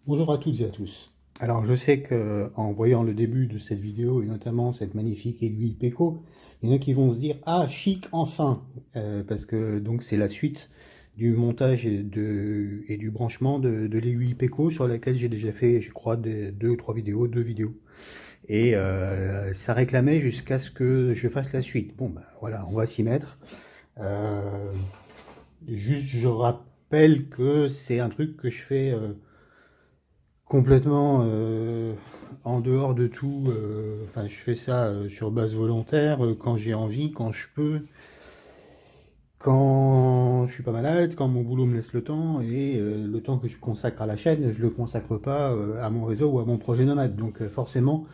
Bonjour à toutes et à tous. Alors je sais que en voyant le début de cette vidéo et notamment cette magnifique aiguille Peko, il y en a qui vont se dire ah chic enfin. Parce que donc c'est la suite du montage et du branchement de l'aiguille Peko sur laquelle j'ai déjà fait je crois deux ou trois vidéos, deux vidéos. Et ça réclamait jusqu'à ce que je fasse la suite. Bon ben voilà, on va s'y mettre. Euh, Juste je rappelle que c'est un truc que je fais complètement en dehors de tout. Enfin, je fais ça sur base volontaire, quand j'ai envie, quand je peux, quand je suis pas malade, quand mon boulot me laisse le temps, et le temps que je consacre à la chaîne, je le consacre pas à mon réseau ou à mon projet nomade. Donc forcément,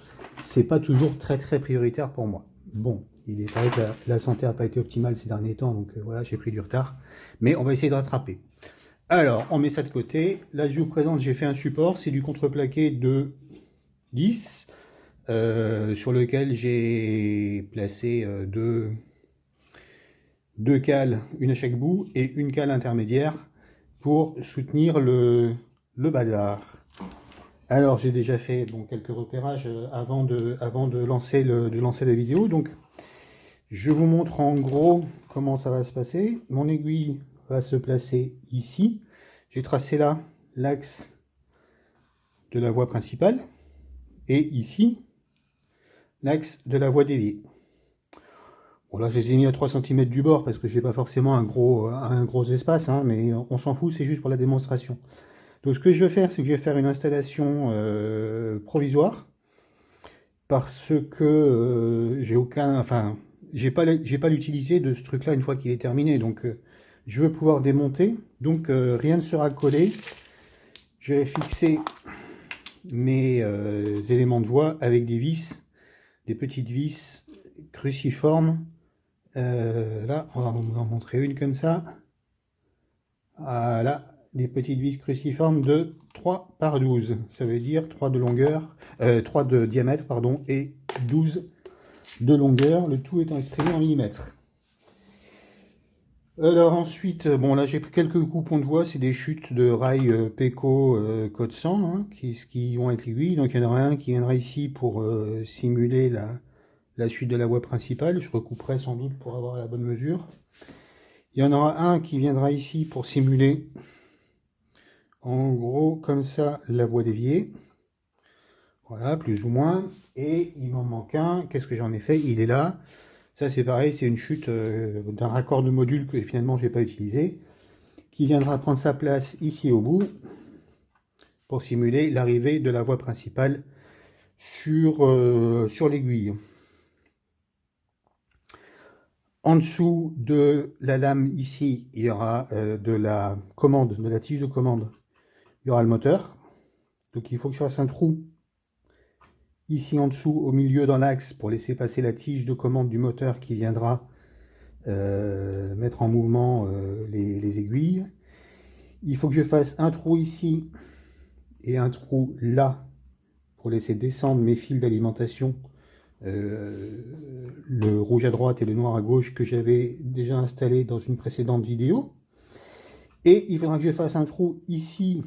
c'est pas toujours très très prioritaire pour moi. Bon, il est vrai que la santé n'a pas été optimale ces derniers temps, donc voilà, j'ai pris du retard. Mais on va essayer de rattraper. Alors, on met ça de côté. Là, je vous présente, j'ai fait un support, c'est du contreplaqué de 10, sur lequel j'ai placé deux cales, une à chaque bout, et une cale intermédiaire pour soutenir le bazar. Alors, j'ai déjà fait bon, quelques repérages avant de lancer la vidéo. Donc, je vous montre en gros comment ça va se passer. Mon aiguille va se placer ici. J'ai tracé là l'axe de la voie principale et ici l'axe de la voie déviée. Bon là je les ai mis à 3 cm du bord parce que j'ai pas forcément un gros espace, hein, mais on s'en fout, c'est juste pour la démonstration. Donc ce que je vais faire, c'est que je vais faire une installation provisoire parce que j'ai pas l'utilité de ce truc là une fois qu'il est terminé. Donc je veux pouvoir démonter. Donc rien ne sera collé. Je vais fixer mes éléments de voie avec des vis, des petites vis cruciformes. Là, on va vous en montrer une comme ça. Voilà, des petites vis cruciformes de 3 par 12. Ça veut dire 3 de longueur, 3 de diamètre, pardon, et 12 de longueur. Le tout étant exprimé en millimètres. Alors ensuite, bon là j'ai pris quelques coupons de voie, c'est des chutes de rails Peko code 100 hein, qui vont avec l'aiguille. Donc il y en aura un qui viendra ici pour simuler la chute de la voie principale. Je recouperai sans doute pour avoir la bonne mesure. Il y en aura un qui viendra ici pour simuler en gros comme ça la voie déviée. Voilà, plus ou moins. Et il m'en manque un. Qu'est-ce que j'en ai fait? Il est là. Ça c'est pareil, c'est une chute d'un raccord de module que finalement je n'ai pas utilisé, qui viendra prendre sa place ici au bout pour simuler l'arrivée de la voie principale sur l'aiguille. En dessous de la lame ici, il y aura de la commande, de la tige de commande, il y aura le moteur. Donc il faut que je fasse un trou ici en dessous, au milieu dans l'axe, pour laisser passer la tige de commande du moteur qui viendra mettre en mouvement les aiguilles. Il faut que je fasse un trou ici et un trou là pour laisser descendre mes fils d'alimentation, le rouge à droite et le noir à gauche que j'avais déjà installé dans une précédente vidéo. Et il faudra que je fasse un trou ici,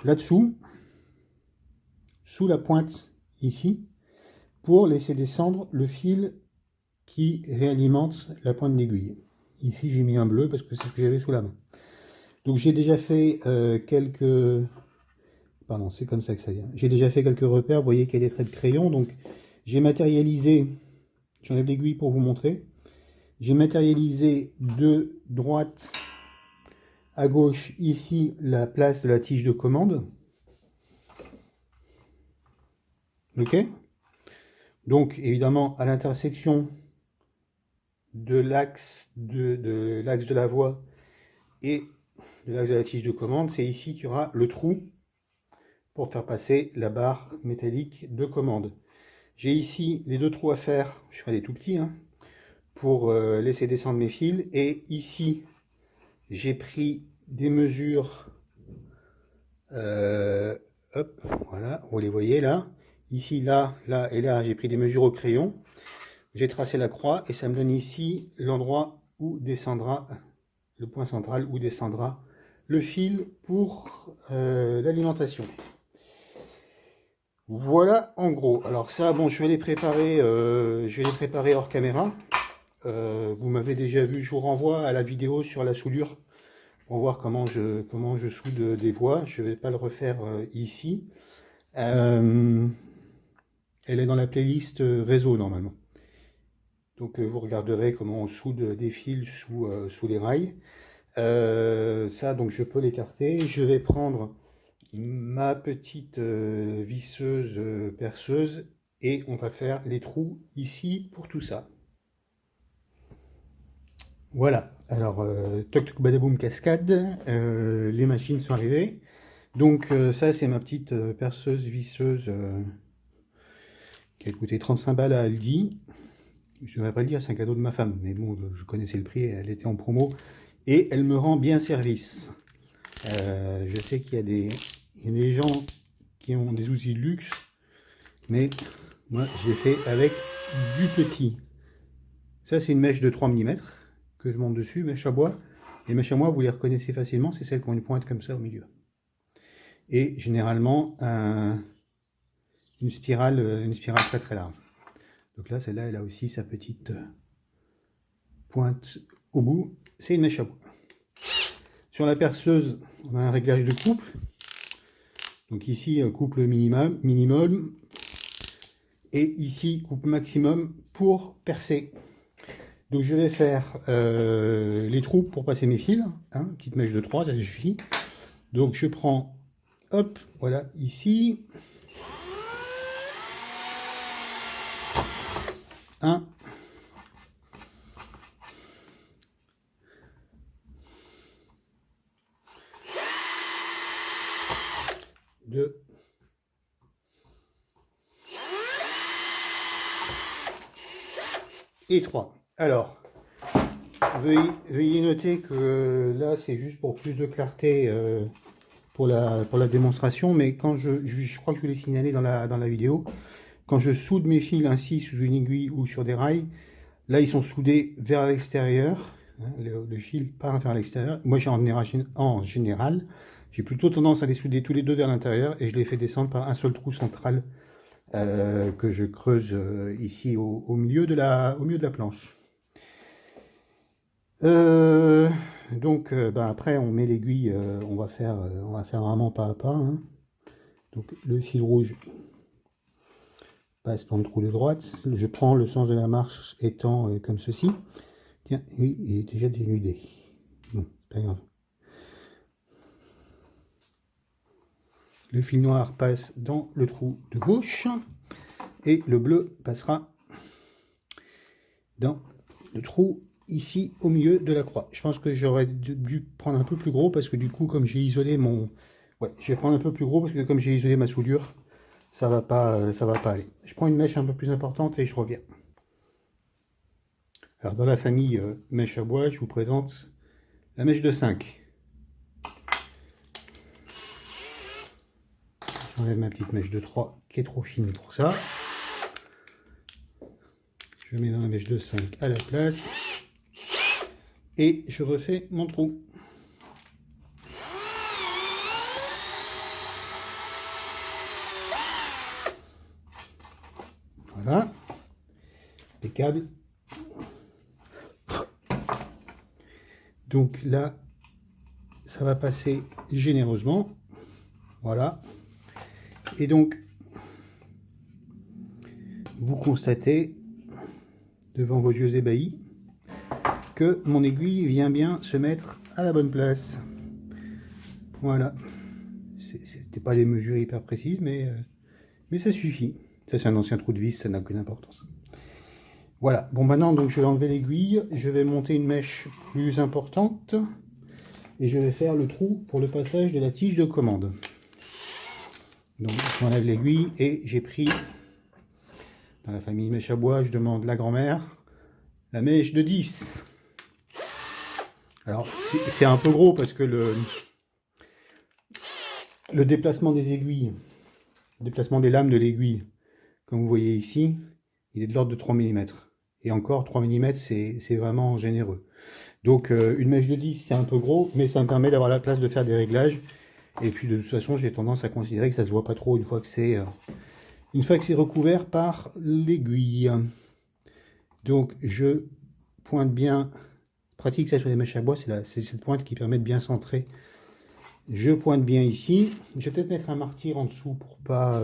là-dessous, sous la pointe ici, pour laisser descendre le fil qui réalimente la pointe d'aiguille. Ici j'ai mis un bleu parce que c'est ce que j'avais sous la main. Donc j'ai déjà fait quelques... Pardon, c'est comme ça que ça vient. J'ai déjà fait quelques repères, vous voyez qu'il y a des traits de crayon. Donc j'ai matérialisé, j'enlève l'aiguille pour vous montrer. J'ai matérialisé de droite à gauche ici la place de la tige de commande. Ok. Donc évidemment à l'intersection de l'axe de l'axe de la voie et de l'axe de la tige de commande, c'est ici qu'il y aura le trou pour faire passer la barre métallique de commande. J'ai ici les deux trous à faire, je ferai des tout petits, hein, pour laisser descendre mes fils. Et ici, j'ai pris des mesures, hop, voilà, vous les voyez là. Ici, là, là et là, j'ai pris des mesures au crayon. J'ai tracé la croix et ça me donne ici l'endroit où descendra, le point central où descendra le fil pour l'alimentation. Voilà en gros. Alors ça, bon, je vais les préparer hors caméra. Vous m'avez déjà vu, je vous renvoie à la vidéo sur la soudure pour voir comment je soude des bois. Je ne vais pas le refaire ici. Elle est dans la playlist réseau normalement. Donc vous regarderez comment on soude des fils sous les rails. Ça, donc je peux l'écarter. Je vais prendre ma petite visseuse perceuse et on va faire les trous ici pour tout ça. Voilà, alors toc toc badaboum cascade, les machines sont arrivées. Donc ça c'est ma petite perceuse visseuse qui a coûté 35 balles à Aldi. Je ne devrais pas le dire, c'est un cadeau de ma femme, mais bon, je connaissais le prix, elle était en promo et elle me rend bien service. Je sais qu'il y a des gens qui ont des outils de luxe, mais moi j'ai fait avec du petit. Ça c'est une mèche de 3 mm que je monte dessus, mèche à bois. Les mèches à bois, vous les reconnaissez facilement, c'est celles qui ont une pointe comme ça au milieu. Et généralement une spirale très très large. Donc là, celle-là, elle a aussi sa petite pointe au bout. C'est une mèche à bois. Sur la perceuse, on a un réglage de couple. Donc ici, couple minimum. Et ici, couple maximum pour percer. Donc je vais faire les trous pour passer mes fils. Hein, petite mèche de 3, ça suffit. Donc je prends, hop, voilà, ici. 1. 2. Et 3. Alors, veuillez noter que là, c'est juste pour plus de clarté pour la démonstration, mais quand je crois que je vous l'ai signalé dans la vidéo, quand je soude mes fils ainsi sous une aiguille ou sur des rails, là, ils sont soudés vers l'extérieur, hein, le fil part vers l'extérieur. Moi, en général, j'ai plutôt tendance à les souder tous les deux vers l'intérieur et je les fais descendre par un seul trou central que je creuse ici au milieu de la planche. Donc après on met l'aiguille, on va faire vraiment pas à pas. Hein. Donc le fil rouge passe dans le trou de droite. Je prends le sens de la marche étant comme ceci. Tiens, oui, il est déjà dénudé. Bon, pas grave. Le fil noir passe dans le trou de gauche et le bleu passera dans le trou ici au milieu de la croix. Je pense que j'aurais dû prendre un peu plus gros parce que du coup comme j'ai isolé mon... Ouais, je vais prendre un peu plus gros parce que comme j'ai isolé ma soudure, ça va pas aller. Je prends une mèche un peu plus importante et je reviens. Alors dans la famille mèche à bois, je vous présente la mèche de 5. J'enlève ma petite mèche de 3 qui est trop fine pour ça. Je mets dans la mèche de 5 à la place. Et je refais mon trou. Voilà. Impeccable. Donc là, ça va passer généreusement. Voilà. Et donc, vous constatez, devant vos yeux ébahis, que mon aiguille vient bien se mettre à la bonne place. Voilà. C'était pas des mesures hyper précises, mais ça suffit. Ça, c'est un ancien trou de vis, ça n'a aucune importance. Voilà. Bon, maintenant, donc, je vais enlever l'aiguille. Je vais monter une mèche plus importante. Et je vais faire le trou pour le passage de la tige de commande. Donc, j'enlève l'aiguille et j'ai pris, dans la famille mèche à bois, je demande la grand-mère, la mèche de 10. Alors, c'est un peu gros parce que le déplacement des aiguilles, le déplacement des lames de l'aiguille, comme vous voyez ici, il est de l'ordre de 3 mm. Et encore, 3 mm, c'est vraiment généreux. Donc une mèche de 10 c'est un peu gros, mais ça me permet d'avoir la place de faire des réglages. Et puis de toute façon j'ai tendance à considérer que ça se voit pas trop une fois que c'est recouvert par l'aiguille. Donc je pointe bien, pratique ça sur les mèches à bois, c'est cette pointe qui permet de bien centrer. Je pointe bien ici. Je vais peut-être mettre un martyr en dessous pour pas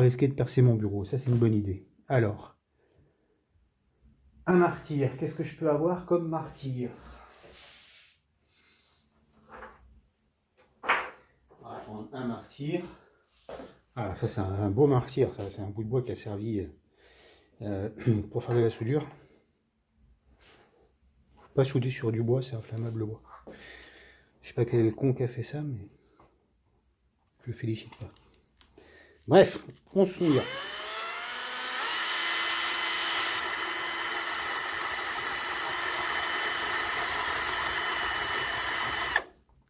risquer de percer mon bureau. Ça c'est une bonne idée. Alors, un martyr, qu'est-ce que je peux avoir comme martyr? On va prendre un martyr. Ah, ça c'est un beau martyr, ça c'est un bout de bois qui a servi pour faire de la soudure. Faut pas souder sur du bois, c'est inflammable le bois. Je sais pas quel est le con qui a fait ça, mais je le félicite pas. Bref, on se souvient.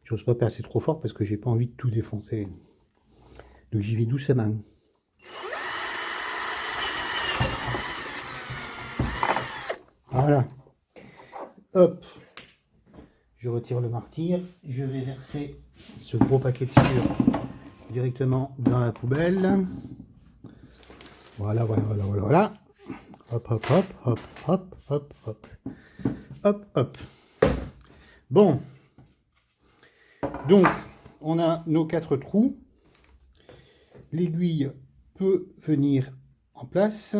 J'ose pas percer trop fort parce que j'ai pas envie de tout défoncer. Donc j'y vais doucement. Voilà. Hop. Je retire le martyr. Je vais verser ce gros paquet de sciure directement dans la poubelle. Voilà, voilà, voilà, voilà, voilà. Hop, hop, hop, hop, hop, hop, hop. Hop, hop. Bon. Donc, on a nos 4 trous. L'aiguille peut venir en place.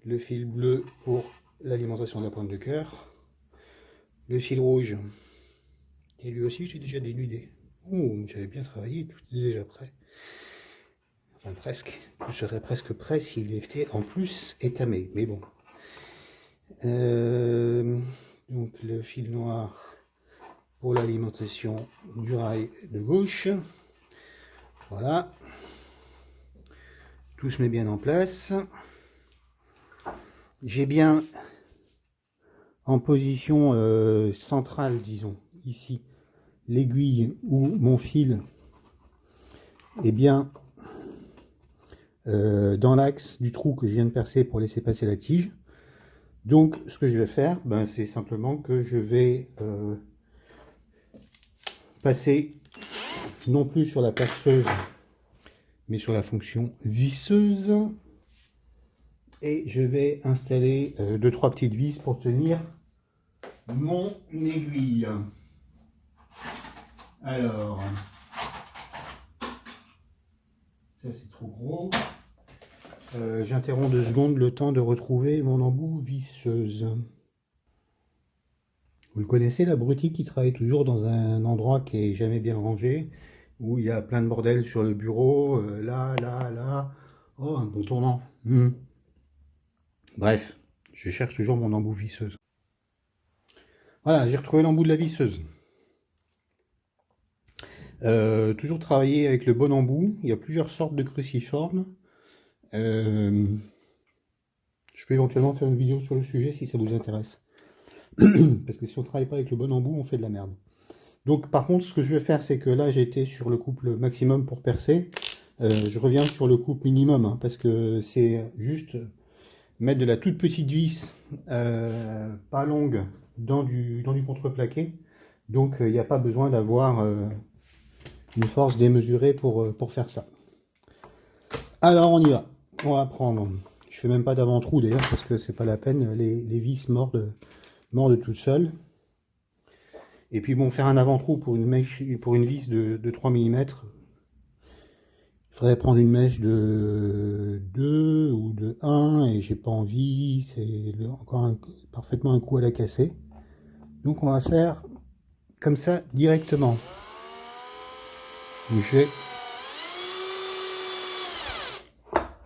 Le fil bleu pour l'alimentation de la pointe de cœur. Le fil rouge. Et lui aussi, j'ai déjà dénudé. Oh, j'avais bien travaillé, tout est déjà prêt. Enfin, presque. Tout serait presque prêt s'il était en plus étamé. Mais bon. Donc, le fil noir pour l'alimentation du rail de gauche. Voilà. Tout se met bien en place. J'ai bien en position centrale, disons, ici, l'aiguille où mon fil est bien dans l'axe du trou que je viens de percer pour laisser passer la tige. Donc, ce que je vais faire, c'est simplement que je vais passer non plus sur la perceuse, mais sur la fonction visseuse. Et je vais installer 2-3 petites vis pour tenir mon aiguille. Alors, ça c'est trop gros. J'interromps 2 secondes le temps de retrouver mon embout visseuse. Vous le connaissez, l'abruti qui travaille toujours dans un endroit qui est jamais bien rangé, où il y a plein de bordel sur le bureau, là, là, là. Oh, un bon tournant. Bref, je cherche toujours mon embout visseuse. Voilà, j'ai retrouvé l'embout de la visseuse. Toujours travailler avec le bon embout. Il y a plusieurs sortes de cruciformes. Je peux éventuellement faire une vidéo sur le sujet si ça vous intéresse. Parce que si on ne travaille pas avec le bon embout, on fait de la merde. Donc par contre, ce que je vais faire, c'est que là, j'ai été sur le couple maximum pour percer. Je reviens sur le couple minimum, hein, parce que c'est juste mettre de la toute petite vis, pas longue, dans du contreplaqué. Donc il n'y a pas besoin d'avoir une force démesurée pour faire ça. Alors on y va. On va prendre, je fais même pas d'avant-trou d'ailleurs, parce que c'est pas la peine, les vis mordent toutes seules. Et puis bon, faire un avant-trou pour une mèche, pour une vis de 3 mm, il faudrait prendre une mèche de 2 ou de 1, et j'ai pas envie, c'est encore parfaitement un coup à la casser. Donc on va faire comme ça directement. Je vais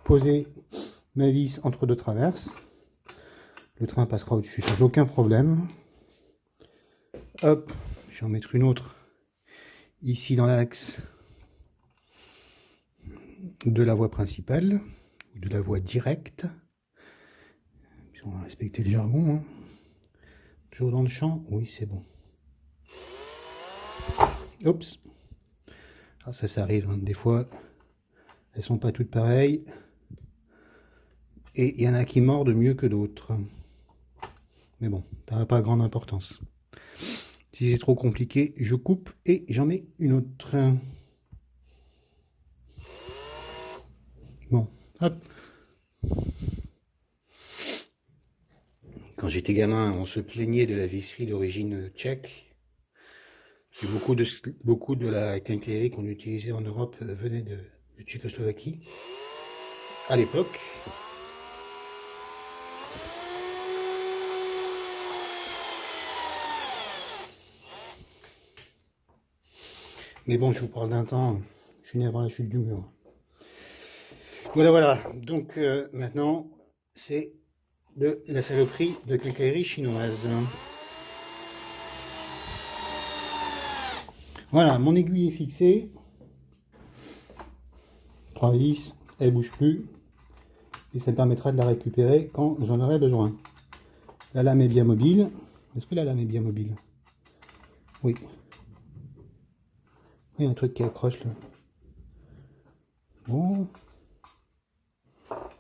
poser ma vis entre 2 traverses. Le train passera au-dessus sans aucun problème. Hop, je vais en mettre une autre ici dans l'axe de la voie principale, de la voie directe. Puis on va respecter le jargon. Hein. Toujours dans le champ? Oui, c'est bon. Oups. Ah, ça arrive, hein. Des fois, elles sont pas toutes pareilles. Et il y en a qui mordent mieux que d'autres. Mais bon, ça n'a pas grande importance. Si c'est trop compliqué, je coupe et j'en mets une autre. Bon, hop. Quand j'étais gamin, on se plaignait de la visserie d'origine tchèque. Beaucoup de la quincaillerie qu'on utilisait en Europe venait de Tchécoslovaquie à l'époque. Mais bon, je vous parle d'un temps, je suis né avant la chute du mur. Voilà, voilà. Donc maintenant, c'est de la saloperie de quincaillerie chinoise. Voilà, mon aiguille est fixée. 3 vis, elle bouge plus. Et ça me permettra de la récupérer quand j'en aurai besoin. La lame est bien mobile. Est-ce que la lame est bien mobile? Oui. Il y a un truc qui accroche là. Bon.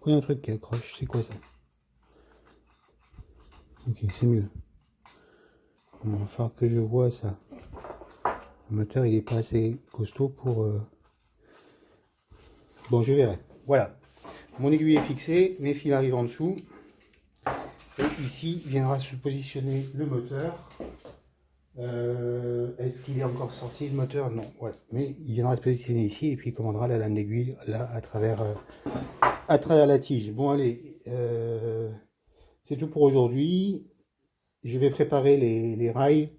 Il y a un truc qui accroche. C'est quoi ça? Ok, c'est mieux. Il va falloir que je vois ça. Le moteur, il est pas assez costaud pour... Bon, je verrai. Voilà. Mon aiguille est fixée. Mes fils arrivent en dessous. Et ici, viendra se positionner le moteur. Est-ce qu'il est encore sorti le moteur? Non, voilà. Mais il viendra se positionner ici et puis il commandera la lame d'aiguille là à travers la tige. Bon allez, c'est tout pour aujourd'hui. Je vais préparer les rails,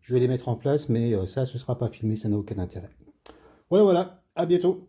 je vais les mettre en place, mais ça ce sera pas filmé, ça n'a aucun intérêt. Voilà, voilà, à bientôt.